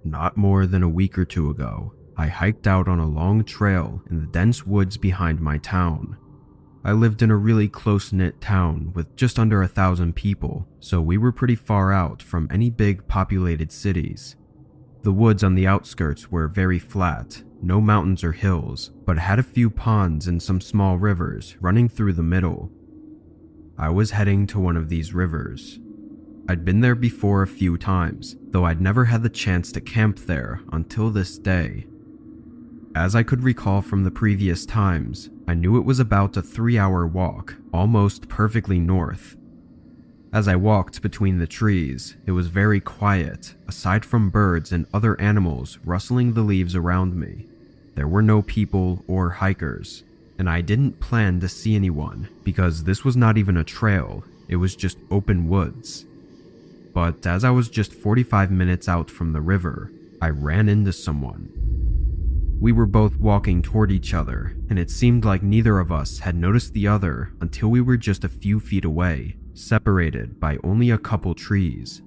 Not more than a week or two ago, I hiked out on a long trail in the dense woods behind my town. I lived in a really close-knit town with just under 1,000 people, so we were pretty far out from any big populated cities. The woods on the outskirts were very flat, no mountains or hills, but had a few ponds and some small rivers running through the middle. I was heading to one of these rivers. I'd been there before a few times, though I'd never had the chance to camp there until this day. As I could recall from the previous times, I knew it was about a 3-hour walk, almost perfectly north. As I walked between the trees, it was very quiet, aside from birds and other animals rustling the leaves around me. There were no people or hikers, and I didn't plan to see anyone because this was not even a trail, it was just open woods. But as I was just 45 minutes out from the river, I ran into someone. We were both walking toward each other, and it seemed like neither of us had noticed the other until we were just a few feet away, separated by only a couple trees.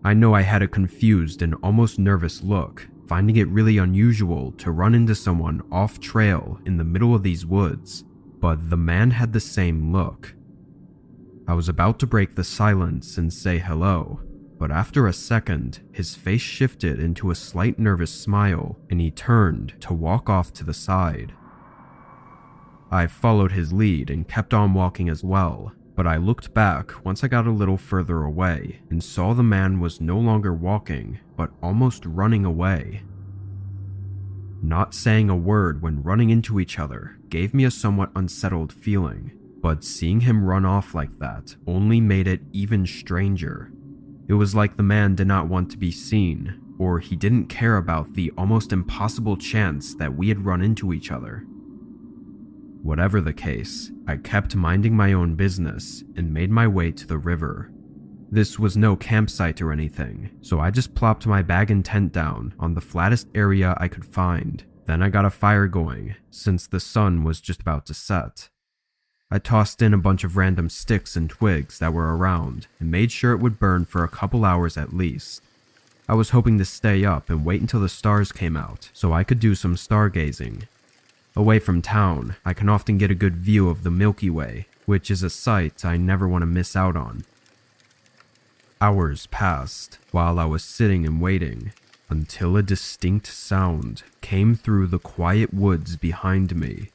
I know I had a confused and almost nervous look, finding it really unusual to run into someone off trail in the middle of these woods, but the man had the same look. I was about to break the silence and say hello, but after a second, his face shifted into a slight nervous smile and he turned to walk off to the side. I followed his lead and kept on walking as well, but I looked back once I got a little further away and saw the man was no longer walking, but almost running away. Not saying a word when running into each other gave me a somewhat unsettled feeling, but seeing him run off like that only made it even stranger. It was like the man did not want to be seen, or he didn't care about the almost impossible chance that we had run into each other. Whatever the case, I kept minding my own business and made my way to the river. This was no campsite or anything, so I just plopped my bag and tent down on the flattest area I could find. Then I got a fire going, since the sun was just about to set. I tossed in a bunch of random sticks and twigs that were around and made sure it would burn for a couple hours at least. I was hoping to stay up and wait until the stars came out so I could do some stargazing. Away from town, I can often get a good view of the Milky Way, which is a sight I never want to miss out on. Hours passed while I was sitting and waiting, until a distinct sound came through the quiet woods behind me.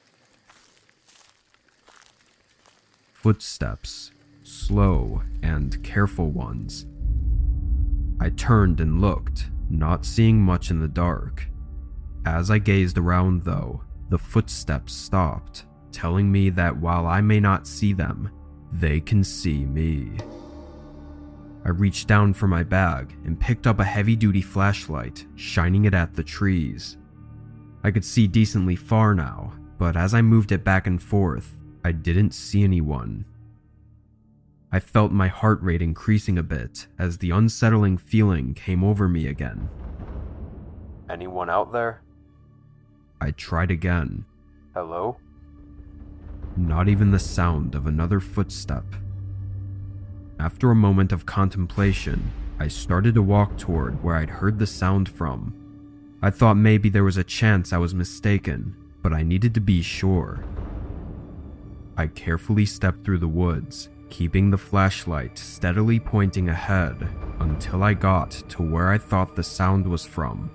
Footsteps, slow and careful ones. I turned and looked, not seeing much in the dark. As I gazed around though, the footsteps stopped, telling me that while I may not see them, they can see me. I reached down for my bag and picked up a heavy-duty flashlight, shining it at the trees. I could see decently far now, but as I moved it back and forth, I didn't see anyone. I felt my heart rate increasing a bit as the unsettling feeling came over me again. Anyone out there? I tried again. Hello? Not even the sound of another footstep. After a moment of contemplation, I started to walk toward where I'd heard the sound from. I thought maybe there was a chance I was mistaken, but I needed to be sure. I carefully stepped through the woods, keeping the flashlight steadily pointing ahead until I got to where I thought the sound was from.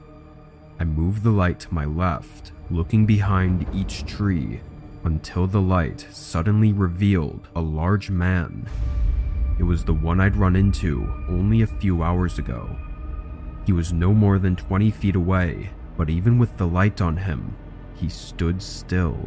I moved the light to my left, looking behind each tree, until the light suddenly revealed a large man. It was the one I'd run into only a few hours ago. He was no more than 20 feet away, but even with the light on him, he stood still.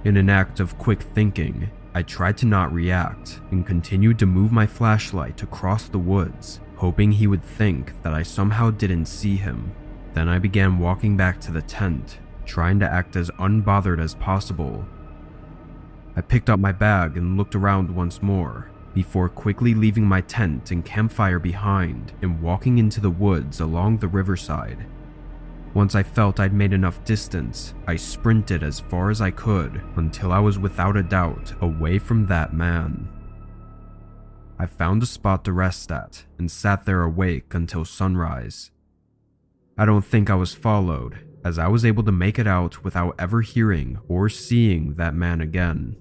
In an act of quick thinking, I tried to not react and continued to move my flashlight across the woods, hoping he would think that I somehow didn't see him. Then I began walking back to the tent, trying to act as unbothered as possible. I picked up my bag and looked around once more, before quickly leaving my tent and campfire behind and walking into the woods along the riverside. Once I felt I'd made enough distance, I sprinted as far as I could until I was without a doubt away from that man. I found a spot to rest at and sat there awake until sunrise. I don't think I was followed, as I was able to make it out without ever hearing or seeing that man again.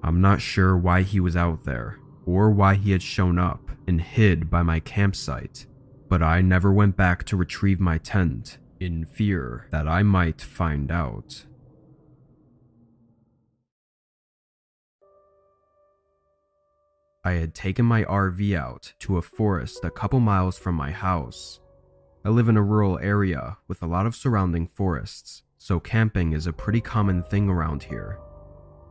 I'm not sure why he was out there, or why he had shown up and hid by my campsite, but I never went back to retrieve my tent, in fear that I might find out. I had taken my RV out to a forest a couple miles from my house. I live in a rural area with a lot of surrounding forests, so camping is a pretty common thing around here.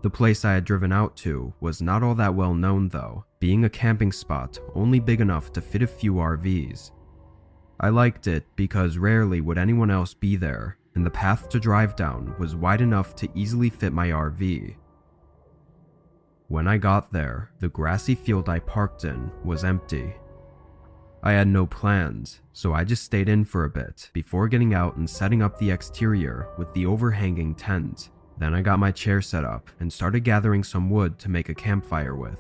The place I had driven out to was not all that well known though, being a camping spot only big enough to fit a few RVs. I liked it because rarely would anyone else be there, and the path to drive down was wide enough to easily fit my RV. When I got there, the grassy field I parked in was empty. I had no plans, so I just stayed in for a bit before getting out and setting up the exterior with the overhanging tent. Then I got my chair set up and started gathering some wood to make a campfire with.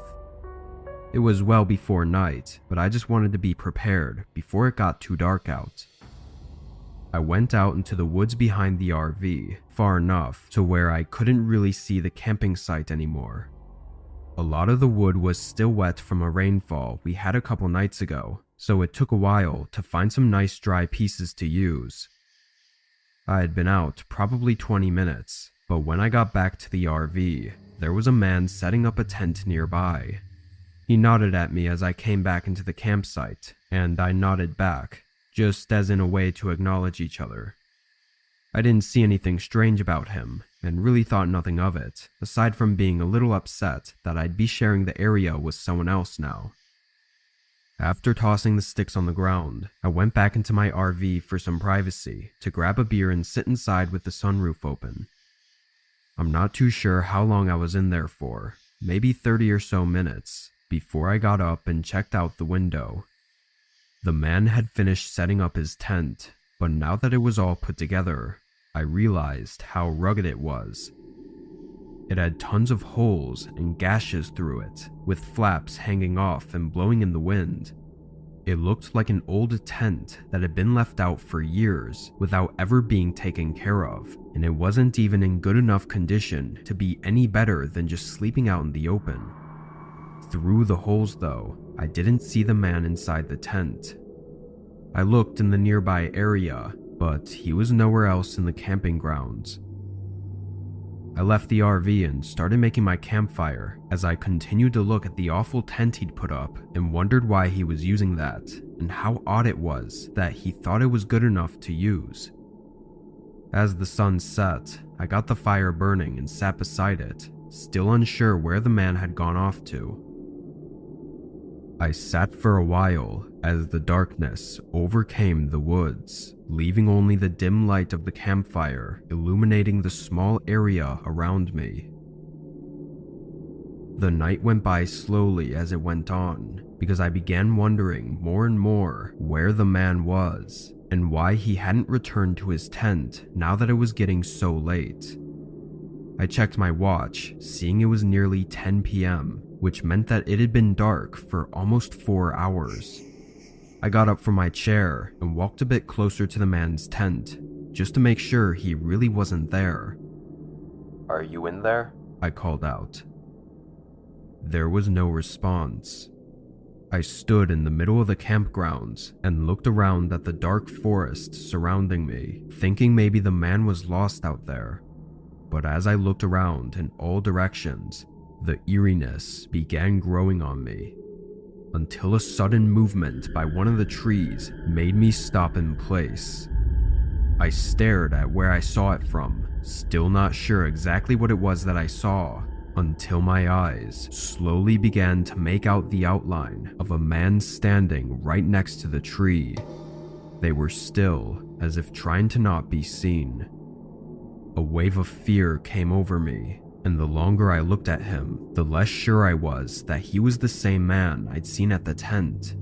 It was well before night, but I just wanted to be prepared before it got too dark out. I went out into the woods behind the RV, far enough to where I couldn't really see the camping site anymore. A lot of the wood was still wet from a rainfall we had a couple nights ago, so it took a while to find some nice dry pieces to use. I had been out probably 20 minutes, but when I got back to the RV, there was a man setting up a tent nearby. He nodded at me as I came back into the campsite, and I nodded back, just as in a way to acknowledge each other. I didn't see anything strange about him, and really thought nothing of it, aside from being a little upset that I'd be sharing the area with someone else now. After tossing the sticks on the ground, I went back into my RV for some privacy to grab a beer and sit inside with the sunroof open. I'm not too sure how long I was in there for, maybe 30 or so minutes, before I got up and checked out the window. The man had finished setting up his tent, but now that it was all put together, I realized how rugged it was. It had tons of holes and gashes through it, with flaps hanging off and blowing in the wind. It looked like an old tent that had been left out for years without ever being taken care of, and it wasn't even in good enough condition to be any better than just sleeping out in the open. Through the holes though, I didn't see the man inside the tent. I looked in the nearby area, but he was nowhere else in the camping grounds. I left the RV and started making my campfire as I continued to look at the awful tent he'd put up and wondered why he was using that and how odd it was that he thought it was good enough to use. As the sun set, I got the fire burning and sat beside it, still unsure where the man had gone off to. I sat for a while as the darkness overcame the woods, leaving only the dim light of the campfire illuminating the small area around me. The night went by slowly as it went on, because I began wondering more and more where the man was and why he hadn't returned to his tent now that it was getting so late. I checked my watch, seeing it was nearly 10 p.m., which meant that it had been dark for almost 4 hours. I got up from my chair and walked a bit closer to the man's tent, just to make sure he really wasn't there. Are you in there? I called out. There was no response. I stood in the middle of the campgrounds and looked around at the dark forest surrounding me, thinking maybe the man was lost out there. But as I looked around in all directions, the eeriness began growing on me, until a sudden movement by one of the trees made me stop in place. I stared at where I saw it from, still not sure exactly what it was that I saw, until my eyes slowly began to make out the outline of a man standing right next to the tree. They were still, as if trying to not be seen. A wave of fear came over me, and the longer I looked at him, the less sure I was that he was the same man I'd seen at the tent.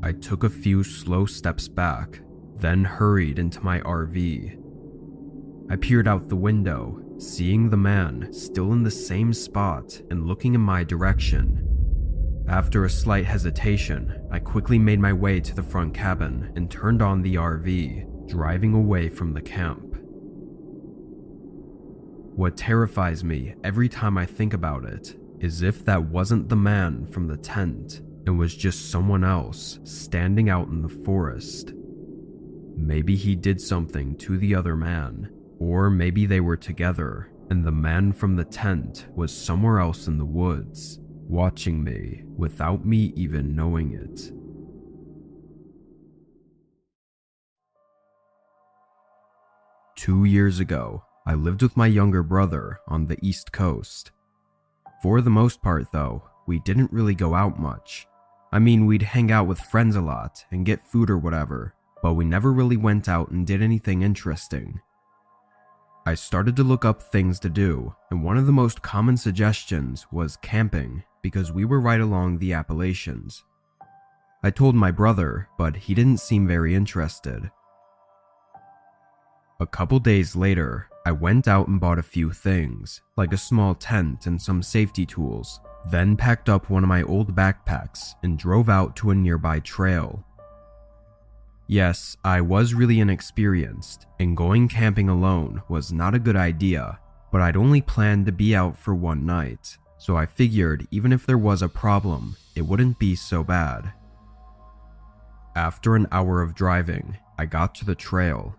I took a few slow steps back, then hurried into my RV. I peered out the window, seeing the man still in the same spot and looking in my direction. After a slight hesitation, I quickly made my way to the front cabin and turned on the RV, driving away from the camp. What terrifies me every time I think about it is if that wasn't the man from the tent and was just someone else standing out in the forest. Maybe he did something to the other man, or maybe they were together and the man from the tent was somewhere else in the woods, watching me without me even knowing it. Two years ago, I lived with my younger brother on the East Coast. For the most part though, we didn't really go out much. I mean, we'd hang out with friends a lot and get food or whatever, but we never really went out and did anything interesting. I started to look up things to do, and one of the most common suggestions was camping because we were right along the Appalachians. I told my brother, but he didn't seem very interested. A couple days later, I went out and bought a few things, like a small tent and some safety tools, then packed up one of my old backpacks and drove out to a nearby trail. Yes, I was really inexperienced, and going camping alone was not a good idea, but I'd only planned to be out for one night, so I figured even if there was a problem, it wouldn't be so bad. After an hour of driving, I got to the trail.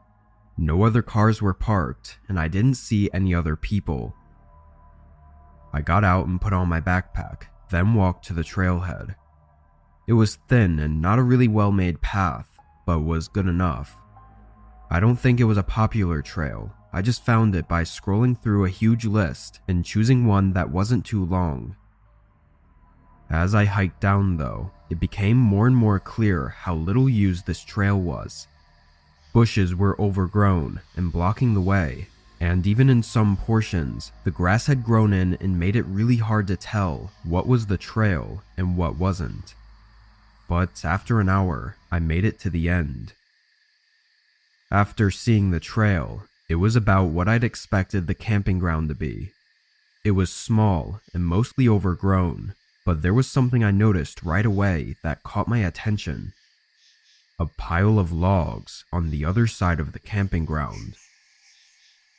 No other cars were parked, and I didn't see any other people. I got out and put on my backpack, then walked to the trailhead. It was thin and not a really well-made path, but was good enough. I don't think it was a popular trail. I just found it by scrolling through a huge list and choosing one that wasn't too long. As I hiked down though, it became more and more clear how little used this trail was. Bushes were overgrown and blocking the way, and even in some portions, the grass had grown in and made it really hard to tell what was the trail and what wasn't. But after an hour, I made it to the end. After seeing the trail, it was about what I'd expected the camping ground to be. It was small and mostly overgrown, but there was something I noticed right away that caught my attention. A pile of logs on the other side of the camping ground.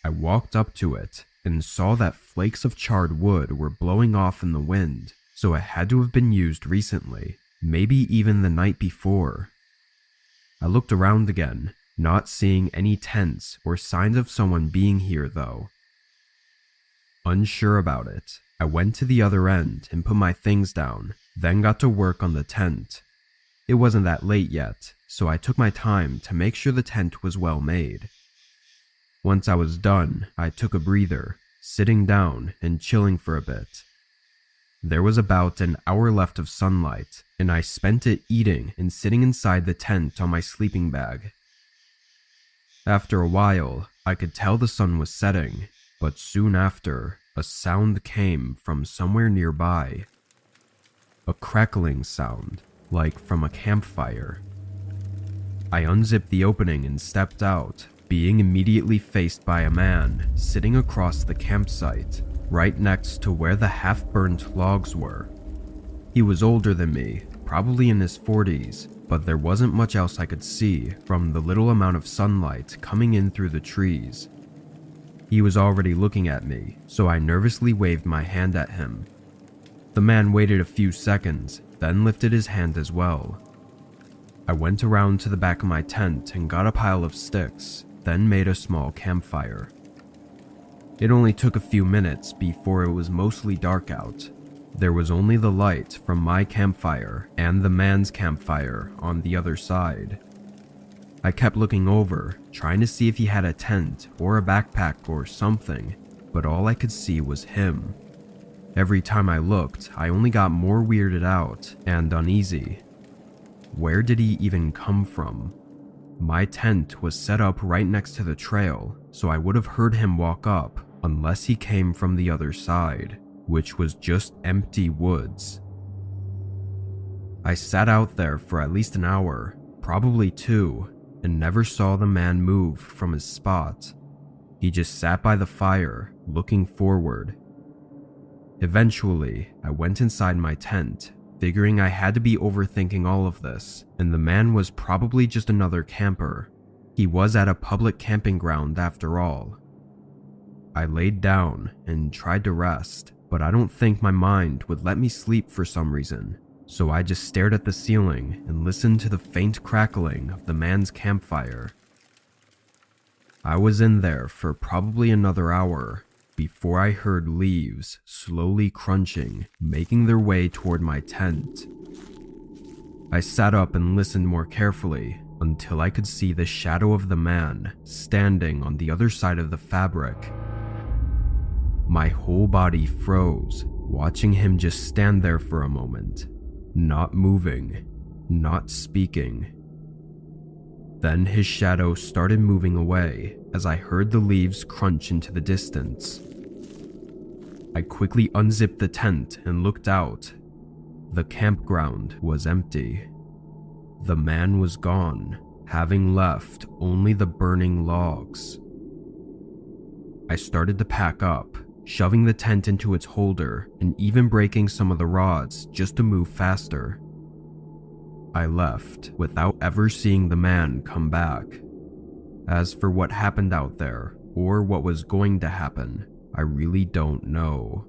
I walked up to it and saw that flakes of charred wood were blowing off in the wind, so it had to have been used recently, maybe even the night before. I looked around again, not seeing any tents or signs of someone being here though. Unsure about it, I went to the other end and put my things down, then got to work on the tent. It wasn't that late yet, so I took my time to make sure the tent was well made. Once I was done, I took a breather, sitting down and chilling for a bit. There was about an hour left of sunlight, and I spent it eating and sitting inside the tent on my sleeping bag. After a while, I could tell the sun was setting, but soon after, a sound came from somewhere nearby. A crackling sound, like from a campfire. I unzipped the opening and stepped out, being immediately faced by a man sitting across the campsite, right next to where the half-burnt logs were. He was older than me, probably in his 40s, but there wasn't much else I could see from the little amount of sunlight coming in through the trees. He was already looking at me, so I nervously waved my hand at him. The man waited a few seconds, then lifted his hand as well. I went around to the back of my tent and got a pile of sticks, then made a small campfire. It only took a few minutes before it was mostly dark out. There was only the light from my campfire and the man's campfire on the other side. I kept looking over, trying to see if he had a tent or a backpack or something, but all I could see was him. Every time I looked, I only got more weirded out and uneasy. Where did he even come from? My tent was set up right next to the trail, so I would have heard him walk up unless he came from the other side, which was just empty woods. I sat out there for at least an hour, probably two, and never saw the man move from his spot. He just sat by the fire, looking forward. Eventually, I went inside my tent, figuring I had to be overthinking all of this, and the man was probably just another camper. He was at a public camping ground after all. I laid down and tried to rest, but I don't think my mind would let me sleep for some reason, so I just stared at the ceiling and listened to the faint crackling of the man's campfire. I was in there for probably another hour before I heard leaves slowly crunching, making their way toward my tent. I sat up and listened more carefully until I could see the shadow of the man standing on the other side of the fabric. My whole body froze, watching him just stand there for a moment, not moving, not speaking. Then his shadow started moving away as I heard the leaves crunch into the distance. I quickly unzipped the tent and looked out. The campground was empty. The man was gone, having left only the burning logs. I started to pack up, shoving the tent into its holder and even breaking some of the rods just to move faster. I left without ever seeing the man come back. As for what happened out there, or what was going to happen, I really don't know.